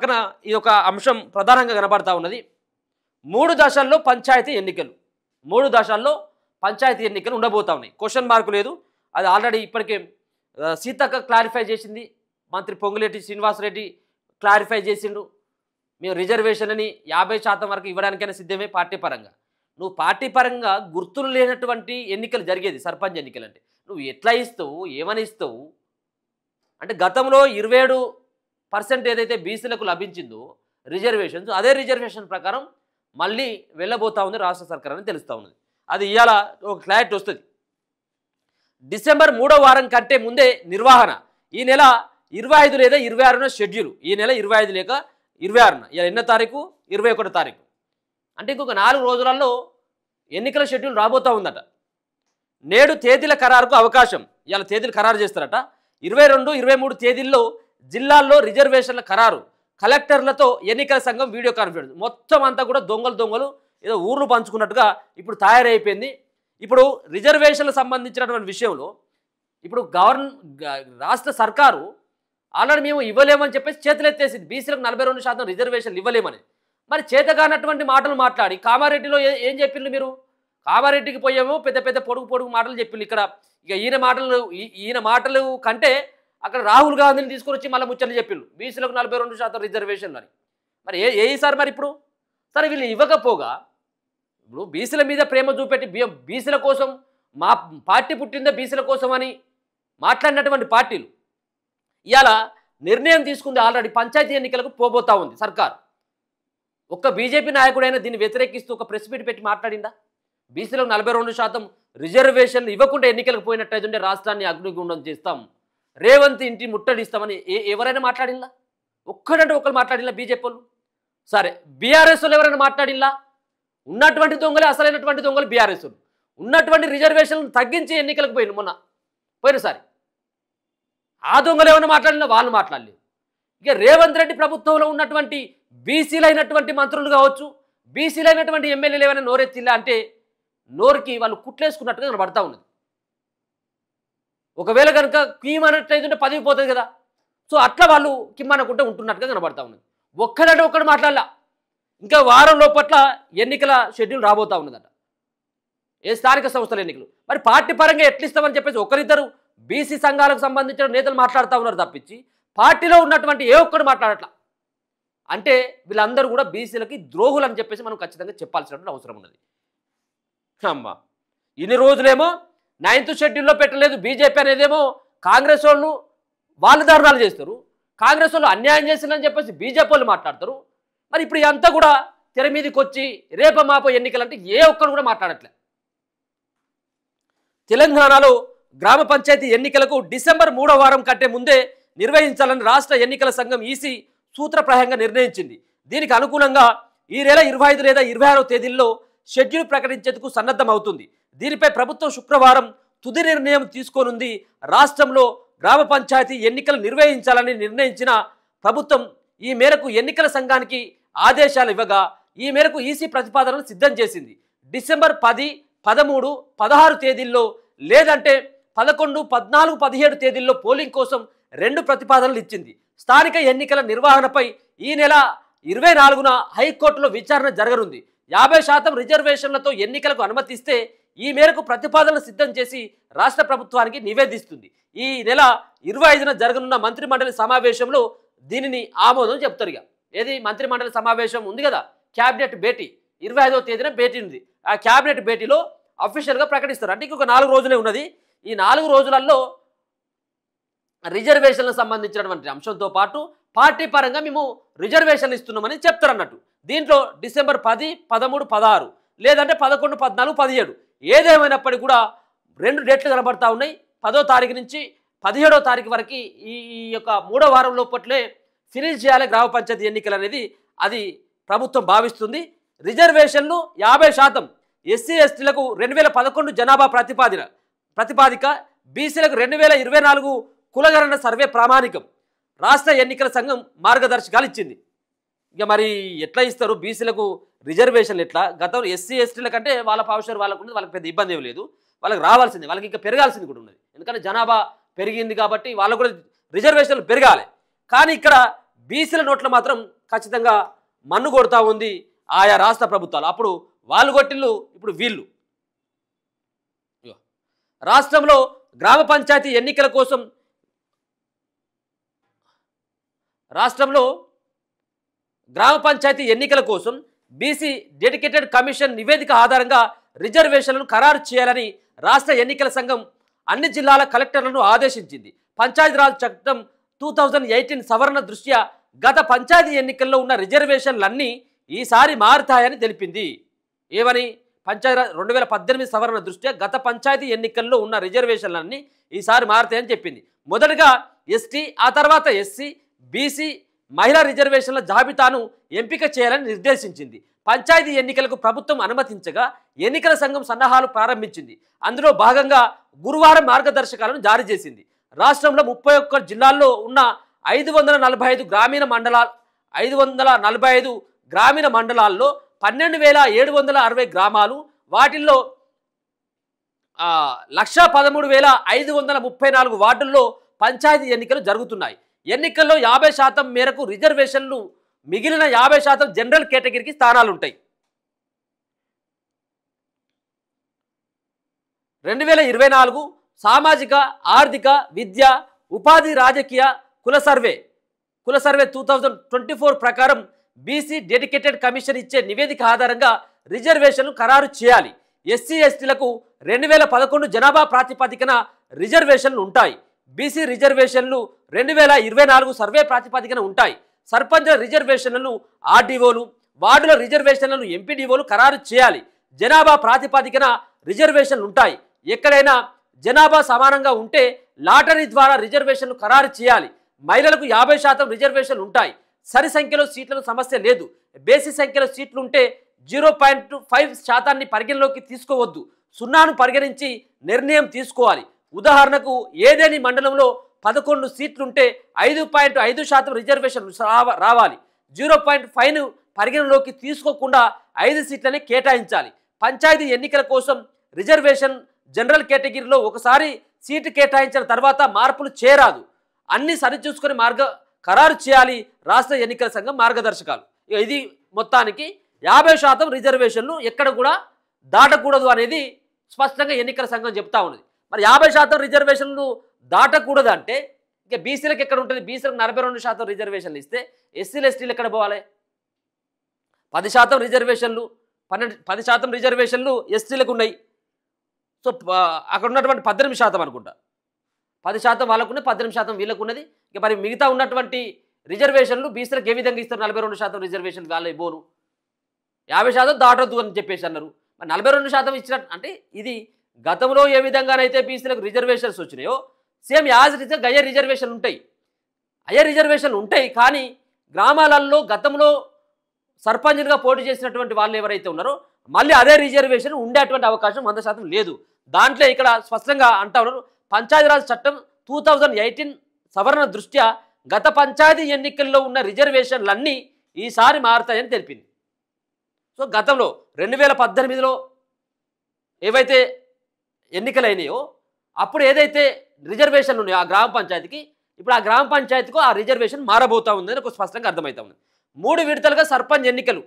పక్కన ఈ ఒక అంశం ప్రధానంగా కనబడతా ఉన్నది. 3 దశల్లో పంచాయతీ ఎన్నికలు, 3 దశల్లో పంచాయతీ ఎన్నికలు ఉండబోతా ఉన్నాయి. క్వశ్చన్ మార్కు లేదు. అది ఆల్రెడీ ఇప్పటికే సీతక్క క్లారిఫై చేసింది, మంత్రి పొంగులేటి శ్రీనివాసరెడ్డి క్లారిఫై చేసిండు. మేము రిజర్వేషన్ అని 50% వరకు ఇవ్వడానికైనా సిద్ధమే పార్టీ పరంగా. నువ్వు పార్టీ పరంగా గుర్తులు లేనటువంటి ఎన్నికలు జరిగేది సర్పంచ్ ఎన్నికలు అంటే నువ్వు ఎట్లా ఇస్తావు, ఏమని ఇస్తావు అంటే గతంలో 27% ఏదైతే బీసీలకు లభించిందో రిజర్వేషన్స్, అదే రిజర్వేషన్ ప్రకారం మళ్ళీ వెళ్ళబోతా ఉంది రాష్ట్ర సర్కార్ అని తెలుస్తూ ఉన్నది. అది ఇవాళ ఒక క్లారిటీ వస్తుంది. డిసెంబర్ 3వ వారం కంటే ముందే నిర్వహణ. ఈ నెల 25 లేదా 26న షెడ్యూల్. ఈ నెల 25 లేక 26న. ఇలా ఎన్నో తారీఖు? 21వ తారీఖు. అంటే ఇంకొక 4 రోజులలో ఎన్నికల షెడ్యూల్ రాబోతూ ఉందట. నేడు తేదీల ఖరారుకు అవకాశం. ఇలా తేదీలు ఖరారు చేస్తారట. 22, 23 తేదీల్లో జిల్లాల్లో రిజర్వేషన్ల ఖరారు. కలెక్టర్లతో ఎన్నికల సంఘం వీడియో కాన్ఫరెన్స్. మొత్తం అంతా కూడా దొంగలు ఏదో ఊర్లు పంచుకున్నట్టుగా ఇప్పుడు తయారైపోయింది. ఇప్పుడు రిజర్వేషన్లకు సంబంధించినటువంటి విషయంలో ఇప్పుడు రాష్ట్ర సర్కారు ఆల్రెడీ మేము ఇవ్వలేమని చెప్పేసి చేతులెత్తేసింది. బీసీలకు 42% రిజర్వేషన్లు ఇవ్వలేమని. మరి చేతగానటువంటి మాటలు మాట్లాడి కామారెడ్డిలో ఏం చెప్పిండ్రు మీరు? కామారెడ్డికి పోయేమో పెద్ద పెద్ద పొడుగు మాటలు చెప్పిండ్రు. ఇక్కడ ఇక ఈయన మాటలు కంటే అక్కడ రాహుల్ గాంధీని తీసుకొని వచ్చి మళ్ళీ ముచ్చట్లు చెప్పిండ్రు బీసీలకు 42% రిజర్వేషన్లు అని. మరి సార్ మరి ఇప్పుడు సరే వీళ్ళు ఇవ్వకపోగా ఇప్పుడు బీసీల మీద ప్రేమ చూపెట్టి బీసీల కోసం మా పార్టీ పుట్టిందే బీసీల కోసం అని మాట్లాడినటువంటి పార్టీలు ఇవాళ నిర్ణయం తీసుకుంది. ఆల్రెడీ పంచాయతీ ఎన్నికలకు పోబోతా ఉంది సర్కారు. ఒక్క బీజేపీ నాయకుడైనా దీన్ని వ్యతిరేకిస్తూ ఒక ప్రెస్ మీట్ పెట్టి మాట్లాడిందా? బీసీలకు 42% రిజర్వేషన్లు ఇవ్వకుండా ఎన్నికలకు పోయినట్టయితే రాష్ట్రాన్ని అగ్నిగుండం చేస్తాం, రేవంత్ ఇంటి ముట్టడిస్తామని ఎవరైనా మాట్లాడిందా? ఒక్కడంటే ఒకరు మాట్లాడిలా బీజేపీ వాళ్ళు. సరే బీఆర్ఎస్ వాళ్ళు ఎవరైనా మాట్లాడిల్లా? ఉన్నటువంటి దొంగలే అసలైనటువంటి దొంగలు బీఆర్ఎస్ వాళ్ళు. ఉన్నటువంటి రిజర్వేషన్లను తగ్గించి ఎన్నికలకు పోయినసారి ఆ దొంగలు ఏమైనా మాట్లాడినా? వాళ్ళు మాట్లాడలేదు. ఇక రేవంత్ రెడ్డి ప్రభుత్వంలో ఉన్నటువంటి బీసీలైనటువంటి మంత్రులు కావచ్చు, బీసీలైనటువంటి ఎమ్మెల్యేలు ఏమైనా నోరెత్తిల్లా అంటే నోరుకి వాళ్ళు కుట్లేసుకున్నట్టుగా కనబడతా ఉన్నది. ఒకవేళ కనుక కీమన్నట్టయితే పదవి పోతుంది కదా. సో అట్లా వాళ్ళు కిమ్మనకుంటే ఉంటున్నట్టుగా కనబడతా ఉన్నది. ఒక్కడంటే ఒక్కడు మాట్లాడలా. ఇంకా వారం లోపట్ల ఎన్నికల షెడ్యూల్ రాబోతా ఉన్నదట, ఏ స్థానిక సంస్థల ఎన్నికలు. మరి పార్టీ పరంగా ఎట్లిస్తామని చెప్పేసి ఒకరిద్దరు బీసీ సంఘాలకు సంబంధించిన నేతలు మాట్లాడుతూ ఉన్నారు తప్పించి పార్టీలో ఉన్నటువంటి ఏ ఒక్కడు మాట్లాడట్లా. అంటే వీళ్ళందరూ కూడా బీసీలకి ద్రోహులు అని చెప్పేసి మనం ఖచ్చితంగా చెప్పాల్సినటువంటి అవసరం ఉన్నది. అమ్మా ఇన్ని రోజులేమో 9th షెడ్యూల్లో పెట్టలేదు బీజేపీ అనేదేమో కాంగ్రెస్ వాళ్ళు ధర్నాలు చేస్తారు, కాంగ్రెస్ వాళ్ళు అన్యాయం చేసిందని చెప్పేసి బీజేపీ వాళ్ళు మాట్లాడతారు. మరి ఇప్పుడు ఇదంతా కూడా తెర మీదకి వచ్చి రేప మాపో ఎన్నికలంటే ఏ ఒక్కరు కూడా మాట్లాడట్లే. తెలంగాణలో గ్రామ పంచాయతీ ఎన్నికలకు డిసెంబర్ 3వ వారం కంటే ముందే నిర్వహించాలని రాష్ట్ర ఎన్నికల సంఘం ఈసీ సూత్రప్రాయంగా నిర్ణయించింది. దీనికి అనుగుణంగా ఈ నెల 25 లేదా 26వ తేదీల్లో షెడ్యూల్ ప్రకటించేందుకు సన్నద్ధమవుతుంది. దీనిపై ప్రభుత్వం శుక్రవారం తుది నిర్ణయం తీసుకోనుంది. రాష్ట్రంలో గ్రామ పంచాయతీ ఎన్నికలు నిర్వహించాలని నిర్ణయించిన ప్రభుత్వం ఈ మేరకు ఎన్నికల సంఘానికి ఆదేశాలు ఇవ్వగా ఈ మేరకు ఈసీ ప్రతిపాదనలు సిద్ధం చేసింది. డిసెంబర్ 10, 13, 16 తేదీల్లో లేదంటే 11, 14, 17 తేదీల్లో పోలింగ్ కోసం 2 ప్రతిపాదనలు ఇచ్చింది. స్థానిక ఎన్నికల నిర్వహణపై ఈ నెల 24న హైకోర్టులో విచారణ జరగనుంది. 50% రిజర్వేషన్లతో ఎన్నికలకు అనుమతిస్తే ఈ మేరకు ప్రతిపాదనలు సిద్ధం చేసి రాష్ట్ర ప్రభుత్వానికి నివేదిస్తుంది. ఈ నెల 25న జరగనున్న మంత్రిమండలి సమావేశంలో దీనిని ఆమోదం చెప్తారు. ఇక ఏది మంత్రిమండలి సమావేశం ఉంది కదా, క్యాబినెట్ భేటీ 25వ తేదీన భేటీ ఉంది. ఆ క్యాబినెట్ భేటీలో అఫీషియల్గా ప్రకటిస్తారు. అంటే ఇంకొక 4 రోజులే ఉన్నది. ఈ 4 రోజులలో రిజర్వేషన్లకు సంబంధించినటువంటి అంశంతో పాటు పార్టీ పరంగా మేము రిజర్వేషన్లు ఇస్తున్నామని చెప్తారు అన్నట్టు. దీంట్లో డిసెంబర్ 10, 13, 16 లేదంటే 11, 14, 17 ఏదేమైనప్పటికీ కూడా 2 డేట్లు కనబడతా ఉన్నాయి. 10వ తారీఖు నుంచి 17వ తారీఖు వరకు ఈ యొక్క 3వ వారం లోపట్లే ఫినిష్ చేయాలి గ్రామ పంచాయతీ ఎన్నికలు అనేది అది ప్రభుత్వం భావిస్తుంది. రిజర్వేషన్లు 50%, ఎస్సీ ఎస్టీలకు 2011 జనాభా ప్రతిపాదిక, బీసీలకు 2024 కులగణన సర్వే ప్రామాణికం. రాష్ట్ర ఎన్నికల సంఘం మార్గదర్శకాలు ఇచ్చింది. ఇక మరి ఎట్లా ఇస్తారు బీసీలకు రిజర్వేషన్లు? ఎట్లా గతంలో ఎస్సీ ఎస్టీల కంటే వాళ్ళ పావుషర్ వాళ్ళకు పెద్ద ఇబ్బంది ఏమి లేదు, వాళ్ళకి రావాల్సింది, వాళ్ళకి ఇంకా పెరగాల్సింది కూడా ఉన్నది. ఎందుకంటే జనాభా పెరిగింది కాబట్టి వాళ్ళకు కూడా రిజర్వేషన్లు పెరగాలి. కానీ ఇక్కడ బీసీల నోట్ల మాత్రం ఖచ్చితంగా మన్ను కొడతా ఉంది ఆయా రాష్ట్ర ప్రభుత్వాలు. అప్పుడు వాళ్ళు కొట్టిళ్ళు, ఇప్పుడు వీళ్ళు. రాష్ట్రంలో గ్రామ పంచాయతీ ఎన్నికల కోసం బీసీ డెడికేటెడ్ కమిషన్ నివేదిక ఆధారంగా రిజర్వేషన్లను ఖరారు చేయాలని రాష్ట్ర ఎన్నికల సంఘం అన్ని జిల్లాల కలెక్టర్లను ఆదేశించింది. పంచాయతీరాజ్ చట్టం 2018 సవరణ దృష్ట్యా గత పంచాయతీ ఎన్నికల్లో ఉన్న రిజర్వేషన్లన్నీ ఈసారి మారుతాయని తెలిపింది. ఏమని? పంచాయతీరాజ్ 2018 సవరణ దృష్ట్యా గత పంచాయతీ ఎన్నికల్లో ఉన్న రిజర్వేషన్లన్నీ ఈసారి మారుతాయని చెప్పింది. మొదటగా ఎస్టీ, ఆ తర్వాత ఎస్సీ, బీసీ, మహిళా రిజర్వేషన్ల జాబితాను ఎంపిక చేయాలని నిర్దేశించింది. పంచాయతీ ఎన్నికలకు ప్రభుత్వం అనుమతించగా ఎన్నికల సంఘం సన్నాహాలు ప్రారంభించింది. అందులో భాగంగా గురువారం మార్గదర్శకాలను జారీ చేసింది. రాష్ట్రంలో 31 జిల్లాల్లో ఉన్న 545 గ్రామీణ మండలాల్లో 12,760 గ్రామాలు, వాటిల్లో 113,534 వార్డుల్లో పంచాయతీ ఎన్నికలు జరుగుతున్నాయి. ఎన్నికల్లో 50% మేరకు రిజర్వేషన్లు, మిగిలిన 50% జనరల్ కేటగిరీకి స్థానాలుంటాయి. 2024 సామాజిక, ఆర్థిక, విద్య, ఉపాధి, రాజకీయ కుల సర్వే 2024 ప్రకారం బీసీ డెడికేటెడ్ కమిషన్ ఇచ్చే నివేదిక ఆధారంగా రిజర్వేషన్లు ఖరారు చేయాలి. ఎస్సీ, ఎస్టీలకు 2011 జనాభా ప్రాతిపదికన రిజర్వేషన్లు ఉంటాయి. బీసీ రిజర్వేషన్లు 2024 సర్వే ప్రాతిపదికన ఉంటాయి. సర్పంచ్ల రిజర్వేషన్లను ఆర్డీఓలు, వార్డుల రిజర్వేషన్లను ఎంపీడీఓలు ఖరారు చేయాలి. జనాభా ప్రాతిపదికన రిజర్వేషన్లు ఉంటాయి. ఎక్కడైనా జనాభా సమానంగా ఉంటే లాటరీ ద్వారా రిజర్వేషన్లు ఖరారు చేయాలి. మహిళలకు 50% రిజర్వేషన్లు ఉంటాయి. సరి సంఖ్యలో సీట్లకు సమస్య లేదు. బేసి సంఖ్యలో సీట్లు ఉంటే 0.5% పరిగణలోకి తీసుకోవద్దు. 0ను పరిగణించి నిర్ణయం తీసుకోవాలి. ఉదాహరణకు ఏదేని మండలంలో 11 సీట్లుంటే 5.5% రిజర్వేషన్ రావాలి. 0.5ను పరిగణలోకి తీసుకోకుండా 5 సీట్లని కేటాయించాలి. పంచాయతీ ఎన్నికల కోసం రిజర్వేషన్ జనరల్ కేటగిరీలో ఒకసారి సీటు కేటాయించిన తర్వాత మార్పులు చేయరాదు. అన్ని సరిచూసుకొని ఖరారు చేయాలి రాష్ట్ర ఎన్నికల సంఘం మార్గదర్శకాలు. ఇది మొత్తానికి 50% రిజర్వేషన్లు ఎక్కడ కూడా దాటకూడదు అనేది స్పష్టంగా ఎన్నికల సంఘం చెప్తా ఉన్నది. మరి 50% రిజర్వేషన్లు దాటకూడదు అంటే ఇక బీసీలకు ఎక్కడ ఉంటుంది? బీసీలకు 42% రిజర్వేషన్లు ఇస్తే ఎస్సీలు, ఎస్టీలు ఎక్కడ పోవాలి? 10% రిజర్వేషన్లు, 10% రిజర్వేషన్లు ఎస్టీలకు ఉన్నాయి. సో అక్కడ ఉన్నటువంటి 18% అనుకుంటా, 10% వాళ్ళకున్నది, 18% వీళ్ళకు ఉన్నది. ఇక మరి మిగతా ఉన్నటువంటి రిజర్వేషన్లు బీసీలకు ఏ విధంగా ఇస్తారు? 42% రిజర్వేషన్ వాళ్ళ బోను 50% దాటొద్దు అని చెప్పేసి అన్నారు. మరి 42% ఇచ్చినట్టు అంటే ఇది గతంలో ఏ విధంగానైతే బీసీలకు రిజర్వేషన్స్ వచ్చినాయో సేమ్ యాజ్ రిజర్వ్ అయ్యే రిజర్వేషన్లు ఉంటాయి. కానీ గ్రామాలలో గతంలో సర్పంచ్గా పోటీ చేసినటువంటి వాళ్ళు ఎవరైతే ఉన్నారో మళ్ళీ అదే రిజర్వేషన్ ఉండేటువంటి అవకాశం 100% లేదు. దాంట్లో ఇక్కడ స్పష్టంగా అంటా ఉన్నారు, పంచాయతీరాజ్ చట్టం 2018 సవరణ దృష్ట్యా గత పంచాయతీ ఎన్నికల్లో ఉన్న రిజర్వేషన్లన్నీ ఈసారి మారుతాయని తెలిపింది. సో గతంలో 2018లో ఏవైతే ఎన్నికలైనాయో అప్పుడు ఏదైతే రిజర్వేషన్లు ఉన్నాయో ఆ గ్రామ పంచాయతీకి, ఇప్పుడు ఆ గ్రామ పంచాయతీకు ఆ రిజర్వేషన్ మారబోతా ఉందని ఒక స్పష్టంగా అర్థమవుతా ఉంది. 3 విడతలుగా సర్పంచ్ ఎన్నికలు.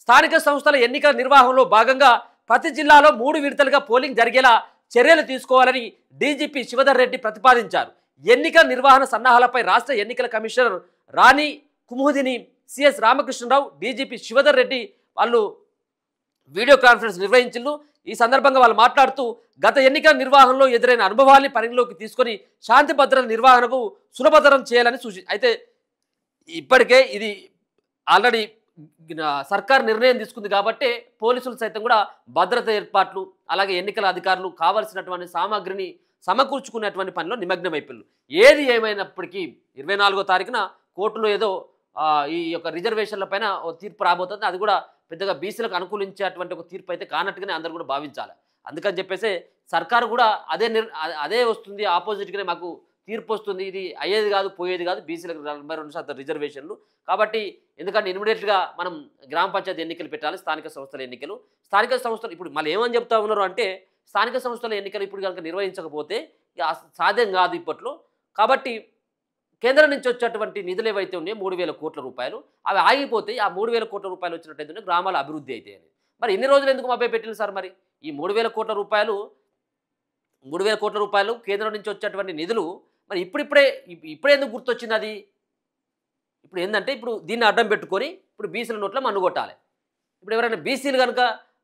స్థానిక సంస్థల ఎన్నికల నిర్వహణలో భాగంగా ప్రతి జిల్లాలో 3 విడతలుగా పోలింగ్ జరిగేలా చర్యలు తీసుకోవాలని డీజీపీ శివధర్ రెడ్డి ప్రతిపాదించారు. ఎన్నికల నిర్వహణ సన్నాహాలపై రాష్ట్ర ఎన్నికల కమిషనర్ రాణి కుముదిని, సిఎస్ రామకృష్ణరావు, డీజీపీ శివధర్ రెడ్డి వాళ్ళు వీడియో కాన్ఫరెన్స్ నిర్వహించారు. ఈ సందర్భంగా వాళ్ళు మాట్లాడుతూ గత ఎన్నికల నిర్వహణలో ఎదురైన అనుభవాన్ని పరిగణలోకి తీసుకొని శాంతి భద్రతల నిర్వహణకు సులభతరం చేయాలని అయితే ఇప్పటికే ఇది ఆల్రెడీ సర్కార్ నిర్ణయం తీసుకుంది కాబట్టి పోలీసులు సైతం కూడా భద్రత ఏర్పాట్లు, అలాగే ఎన్నికల అధికారులు కావాల్సినటువంటి సామాగ్రిని సమకూర్చుకునేటువంటి పనిలో నిమగ్నమైపోయారు. ఏది ఏమైనప్పటికీ 24వ తారీఖున కోర్టులో ఏదో ఈ యొక్క రిజర్వేషన్ల పైన ఓ తీర్పు రాబోతుంది. అది కూడా పెద్దగా బీసీలకు అనుకూలించేటువంటి ఒక తీర్పు అయితే కానట్టుగానే అందరూ కూడా భావించాలి. అందుకని చెప్పేసి సర్కారు కూడా అదే వస్తుంది, ఆపోజిట్గానే మాకు తీర్పు వస్తుంది, ఇది అయ్యేది కాదు పోయేది కాదు, బీసీలకు 42% రిజర్వేషన్లు కాబట్టి ఎందుకంటే ఇమీడియట్గా మనం గ్రామ పంచాయతీ ఎన్నికలు పెట్టాలి, స్థానిక సంస్థల ఎన్నికలు. స్థానిక సంస్థలు ఇప్పుడు మళ్ళీ ఏమని చెప్తా ఉన్నారు అంటే స్థానిక సంస్థల ఎన్నికలు ఇప్పుడు కనుక నిర్వహించకపోతే సాధ్యం కాదు ఇప్పట్లో. కాబట్టి కేంద్రం నుంచి వచ్చేటువంటి నిధులు ఏవైతే ఉన్నాయో 3,000 కోట్ల రూపాయలు అవి ఆగిపోతే ఆ 3,000 కోట్ల రూపాయలు వచ్చినట్టయితే గ్రామాల అభివృద్ధి అయితే అని మరి ఇన్ని రోజులు ఎందుకు మభ్య పెట్టింది సార్ మరి ఈ 3,000 కోట్ల రూపాయలు 3,000 కోట్ల రూపాయలు కేంద్రం నుంచి వచ్చేటువంటి నిధులు మరి ఇప్పుడే ఎందుకు గుర్తొచ్చింది అది ఇప్పుడు ఏంటంటే ఇప్పుడు దీన్ని అడ్డం పెట్టుకొని ఇప్పుడు బీసీల నోట్ల మన్ను కొట్టాలి ఇప్పుడు ఎవరైనా బీసీలు కనుక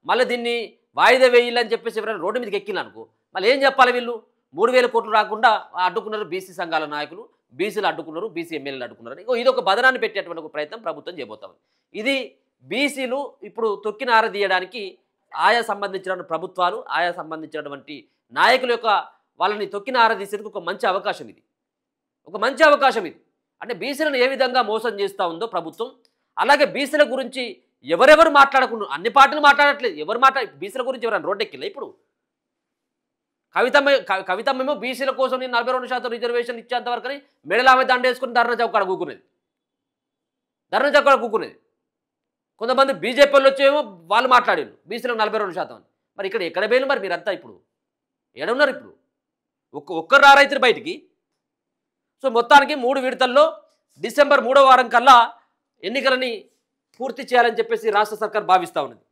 మళ్ళీ దీన్ని వాయిదా వేయాలని చెప్పేసి ఎవరైనా రోడ్డు మీదకి ఎక్కిన అనుకో మళ్ళీ ఏం చెప్పాలి వీళ్ళు 3,000 కోట్లు రాకుండా అడ్డుకున్నారు బీసీ సంఘాల నాయకులు బీసీలు అడ్డుకున్నారు బీసీ ఎమ్మెల్యేలు అడ్డుకున్నారు ఇది ఒక బదనాన్ని పెట్టేటువంటి ఒక ప్రయత్నం ప్రభుత్వం చేయబోతాం ఇది బీసీలు ఇప్పుడు తొక్కిన ఆరదీయడానికి ఆయా సంబంధించిన ప్రభుత్వాలు ఆయా సంబంధించినటువంటి నాయకుల యొక్క వాళ్ళని తొక్కిన ఆరదీసేందుకు ఒక మంచి అవకాశం ఇది ఒక మంచి అవకాశం ఇది అంటే బీసీలను ఏ విధంగా మోసం చేస్తూ ఉందో ప్రభుత్వం అలాగే బీసీల గురించి ఎవరెవరు మాట్లాడకుండా అన్ని పార్టీలు మాట్లాడట్లేదు ఎవరు బీసీల గురించి ఎవరైనా రోడ్డెక్కిಲ್ಲ ఇప్పుడు కవితమ్మేమో బీసీల కోసం నేను 42% రిజర్వేషన్ ఇచ్చేంత వరకు మెడల ఆమె దండ వేసుకుని ధర్నా చౌకాడ కూకునేది కొంతమంది బీజేపీ వాళ్ళు వచ్చేమో వాళ్ళు మాట్లాడారు బీసీలకు 42% అని మరి ఎక్కడ పోయిన మరి మీరంతా ఇప్పుడు ఏడున్నారు ఇప్పుడు ఒక్కరు రారైతురు బయటికి సో మొత్తానికి 3 విడతల్లో డిసెంబర్ 3వ వారం కల్లా ఎన్నికలని పూర్తి చేయాలని చెప్పేసి రాష్ట్ర సర్కార్ భావిస్తూ ఉన్నది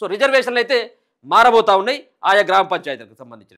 సో రిజర్వేషన్లు అయితే మారబోతా ఉన్నాయి ఆయా గ్రామ పంచాయతీలకు సంబంధించి